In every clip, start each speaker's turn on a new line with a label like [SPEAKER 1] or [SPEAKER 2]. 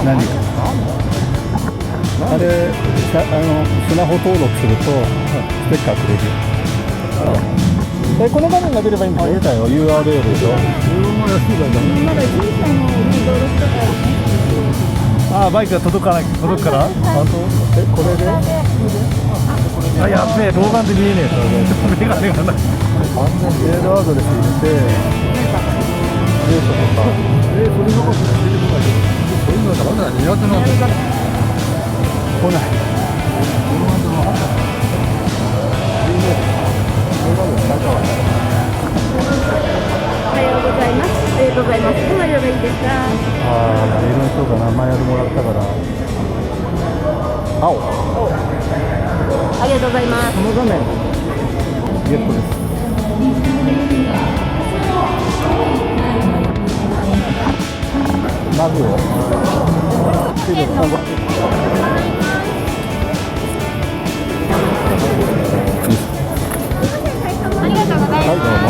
[SPEAKER 1] 何があれ、スマホ登録するとステッカーくれるよ。この画面が出ればいいんだよ。出たよ、URL でしょ。ああ、バイクが届くから。これで。あ、やっべえ、動画で見えねえと。メガネがない。完全にメールアドレス入れて。デートとか。それのこと出てこない。そういうのだから苦手なんだ。来ない。
[SPEAKER 2] おはようございます。ありがとうございます。どの色がいいですか？
[SPEAKER 1] ああ、いろんな人が名前あるもらったから。青。
[SPEAKER 2] ありがとうございます。
[SPEAKER 1] この画面ゲットです。マグロ。
[SPEAKER 2] ありがとうございます。
[SPEAKER 1] はい、どうも。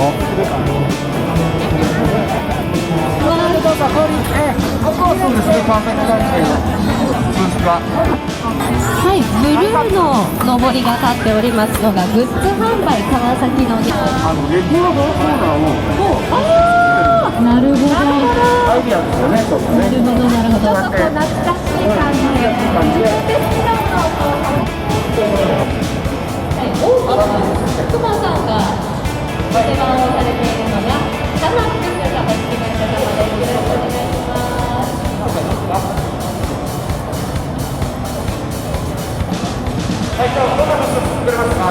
[SPEAKER 2] はい、ブルーののぼりが立っておりますのがグッズ販売川崎の。
[SPEAKER 1] レコードコーナーを。
[SPEAKER 2] なるほど。
[SPEAKER 1] アイディアですよね。ちょっとね。
[SPEAKER 2] なるほどなるほど。ちょっと懐かしい感じで。クマさんが手番をされているのが田中です。株式会社様です。よろしくお願いします。
[SPEAKER 3] はい、じゃあ、どんなの作れますか？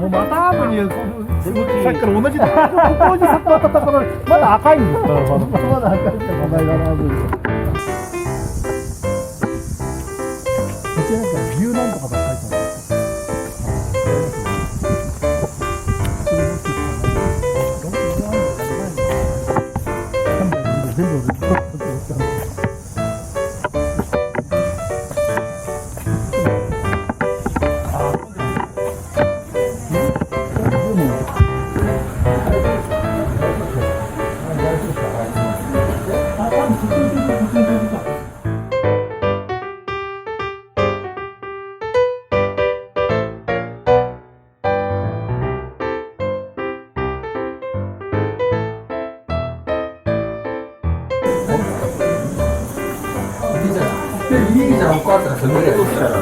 [SPEAKER 1] もうまた後にさっきから同じ桜だったからまだ赤いんですからまだ赤いって名前がなずこちらなんか牛なんとかが書いてあるんですか。全部
[SPEAKER 3] いいじゃん、お母さん、それでどうしたら。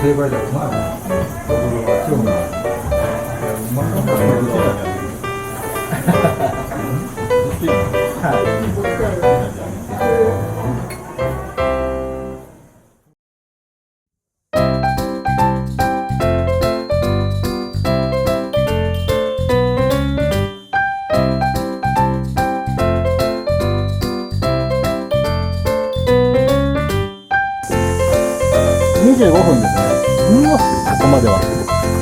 [SPEAKER 3] 定売だよな。
[SPEAKER 1] 25分ですね。ここまでは。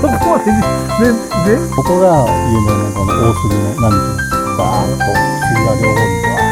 [SPEAKER 1] ここまでで、
[SPEAKER 4] ここが有名なこの大杉の並木です。バーッと杉が両方にバーッ